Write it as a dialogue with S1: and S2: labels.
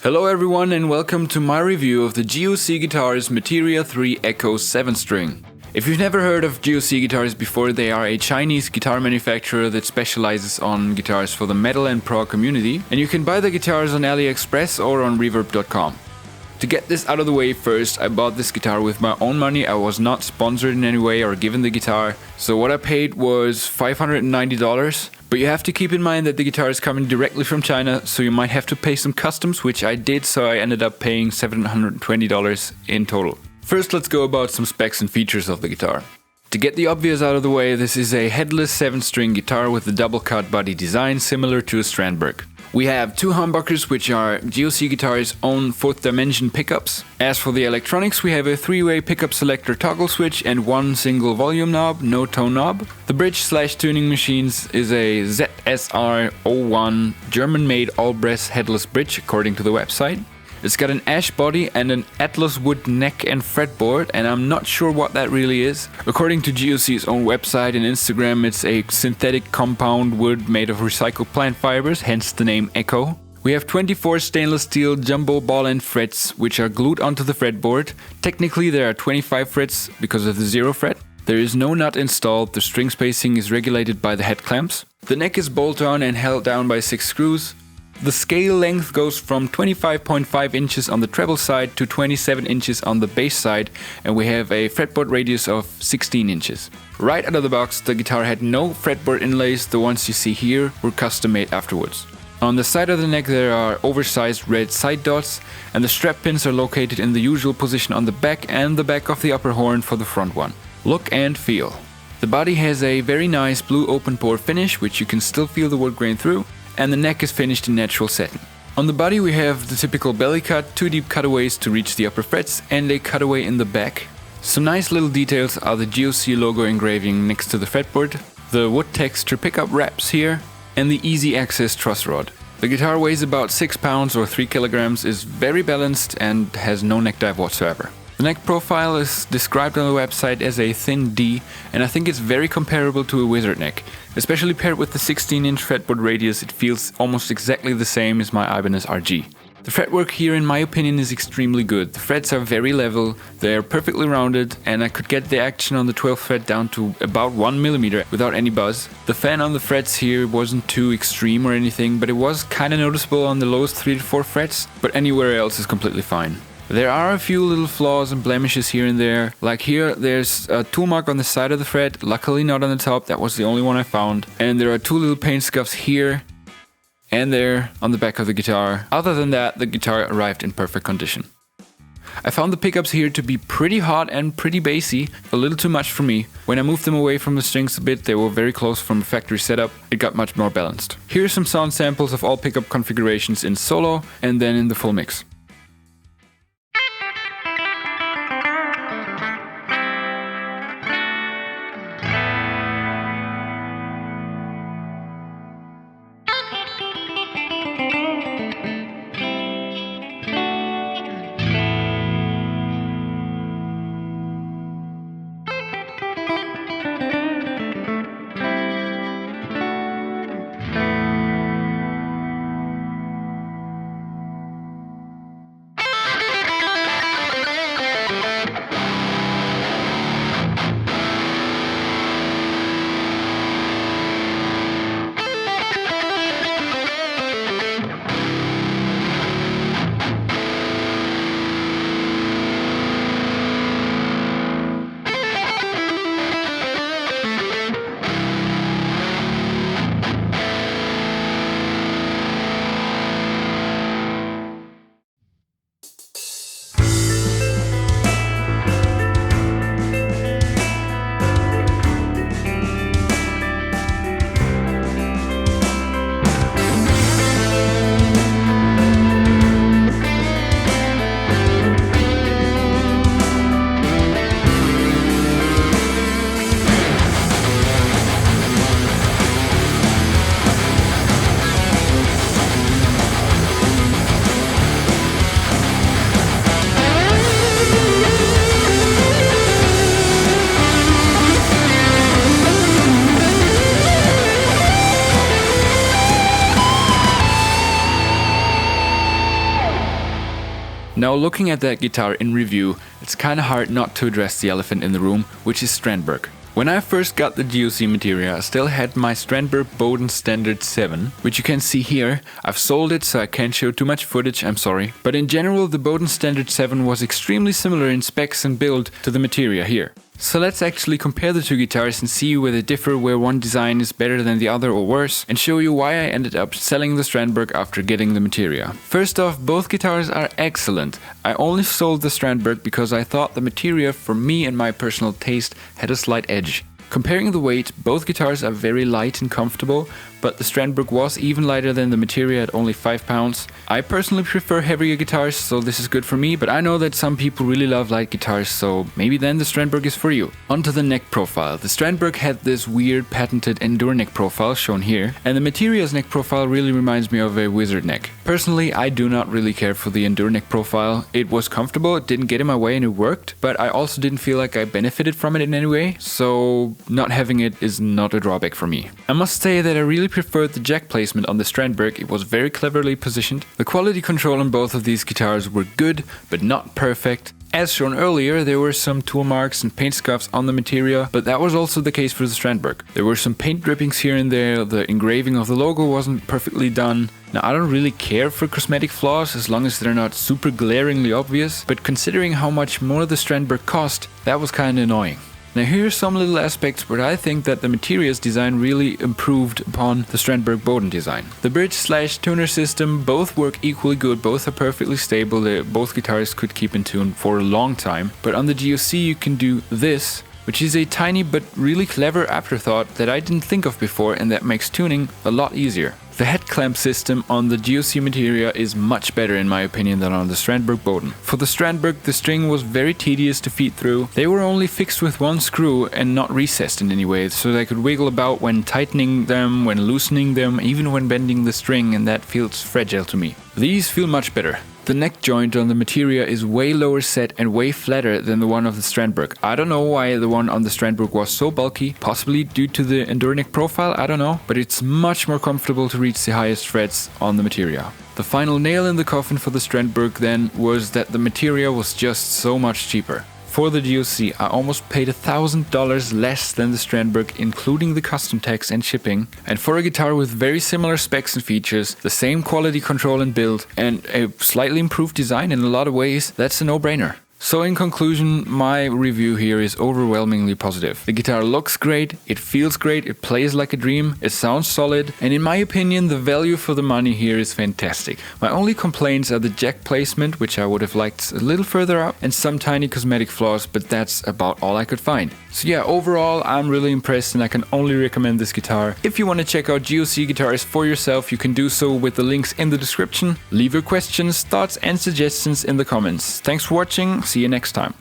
S1: Hello everyone and welcome to my review of the GOC Guitars Materia 3 Echo 7-string. If you've never heard of GOC guitars before, they are a Chinese guitar manufacturer that specializes on guitars for the metal and prog community, and you can buy the guitars on AliExpress or on reverb.com. To get this out of the way first, I bought this guitar with my own money. I was not sponsored in any way or given the guitar, so what I paid was $590. But you have to keep in mind that the guitar is coming directly from China, so you might have to pay some customs, which I did, so I ended up paying $720 in total. First, let's go about some specs and features of the guitar. To get the obvious out of the way, this is a headless 7-string guitar with a double cut body design similar to a Strandberg. We have two humbuckers, which are GOC Guitar's own 4th dimension pickups. As for the electronics, we have a 3-way pickup selector toggle switch and one single volume knob, no tone knob. The bridge/tuning machines is a ZSR01 German-made all-brass headless bridge according to the website. It's got an ash body and an Atlas wood neck and fretboard, and I'm not sure what that really is. According to GOC's own website and Instagram, it's a synthetic compound wood made of recycled plant fibers, hence the name Echo. We have 24 stainless steel jumbo ball-end frets, which are glued onto the fretboard. Technically there are 25 frets because of the 0 fret. There is no nut installed, the string spacing is regulated by the head clamps. The neck is bolt-on and held down by 6 screws. The scale length goes from 25.5 inches on the treble side to 27 inches on the bass side, and we have a fretboard radius of 16 inches. Right out of the box, the guitar had no fretboard inlays, the ones you see here were custom made afterwards. On the side of the neck there are oversized red side dots, and the strap pins are located in the usual position on the back and the back of the upper horn for the front one. Look and feel. The body has a very nice blue open pore finish, which you can still feel the wood grain through, and the neck is finished in natural satin. On the body we have the typical belly cut, 2 deep cutaways to reach the upper frets, and a cutaway in the back. Some nice little details are the GOC logo engraving next to the fretboard, the wood texture pickup wraps here, and the easy access truss rod. The guitar weighs about 6 pounds or 3 kilograms, is very balanced and has no neck dive whatsoever. The neck profile is described on the website as a thin D, and I think it's very comparable to a wizard neck. Especially paired with the 16-inch fretboard radius, it feels almost exactly the same as my Ibanez RG. The fretwork here in my opinion is extremely good. The frets are very level, they are perfectly rounded, and I could get the action on the 12th fret down to about 1 millimeter without any buzz. The fan on the frets here wasn't too extreme or anything, but it was kinda noticeable on the lowest 3 to 4 frets, but anywhere else is completely fine. There are a few little flaws and blemishes here and there, like here there's a tool mark on the side of the fret, luckily not on the top, that was the only one I found, and there are 2 little paint scuffs here and there on the back of the guitar. Other than that, the guitar arrived in perfect condition. I found the pickups here to be pretty hot and pretty bassy, a little too much for me. When I moved them away from the strings a bit, they were very close from a factory setup, it got much more balanced. Here are some sound samples of all pickup configurations in solo and then in the full mix. Now looking at that guitar in review, it's kinda hard not to address the elephant in the room, which is Strandberg. When I first got the GOC Materia, I still had my Strandberg Bowden Standard 7, which you can see here. I've sold it, so I can't show too much footage, I'm sorry. But in general, the Bowden Standard 7 was extremely similar in specs and build to the Materia here. So let's actually compare the two guitars and see where they differ, where one design is better than the other or worse, and show you why I ended up selling the Strandberg after getting the Materia. First off, both guitars are excellent. I only sold the Strandberg because I thought the Materia, for me and my personal taste, had a slight edge. Comparing the weight, both guitars are very light and comfortable, but the Strandberg was even lighter than the Materia at only 5 pounds. I personally prefer heavier guitars, so this is good for me, but I know that some people really love light guitars, so maybe then the Strandberg is for you. Onto the neck profile. The Strandberg had this weird patented Endure neck profile shown here, and the Materia's neck profile really reminds me of a wizard neck. Personally, I do not really care for the Endure neck profile. It was comfortable, it didn't get in my way and it worked, but I also didn't feel like I benefited from it in any way, so not having it is not a drawback for me. I must say that I really preferred the jack placement on the Strandberg. It was very cleverly positioned. The quality control on both of these guitars were good, but not perfect. As shown earlier, there were some tool marks and paint scuffs on the Materia, but that was also the case for the Strandberg. There were some paint drippings here and there, the engraving of the logo wasn't perfectly done. Now, I don't really care for cosmetic flaws as long as they're not super glaringly obvious, but considering how much more the Strandberg cost, that was kinda annoying. Now here are some little aspects where I think that the Materia's design really improved upon the Strandberg Bowden design. The bridge/tuner system both work equally good, both are perfectly stable, both guitars could keep in tune for a long time. But on the GOC you can do this, which is a tiny but really clever afterthought that I didn't think of before and that makes tuning a lot easier. The head clamp system on the GOC Materia is much better in my opinion than on the Strandberg Bowden. For the Strandberg, the string was very tedious to feed through. They were only fixed with one screw and not recessed in any way, so they could wiggle about when tightening them, when loosening them, even when bending the string, and that feels fragile to me. These feel much better. The neck joint on the Materia is way lower set and way flatter than the one of the Strandberg. I don't know why the one on the Strandberg was so bulky, possibly due to the Endure neck profile, I don't know, but it's much more comfortable to reach the highest frets on the Materia. The final nail in the coffin for the Strandberg then was that the Materia was just so much cheaper. For the GOC, I almost paid $1,000 less than the Strandberg, including the custom tax and shipping. And for a guitar with very similar specs and features, the same quality control and build, and a slightly improved design in a lot of ways, that's a no-brainer. So in conclusion, my review here is overwhelmingly positive. The guitar looks great, it feels great, it plays like a dream, it sounds solid, and in my opinion the value for the money here is fantastic. My only complaints are the jack placement, which I would have liked a little further up, and some tiny cosmetic flaws, but that's about all I could find. So yeah, overall I'm really impressed and I can only recommend this guitar. If you want to check out GOC guitars for yourself, you can do so with the links in the description. Leave your questions, thoughts and suggestions in the comments. Thanks for watching, see you next time.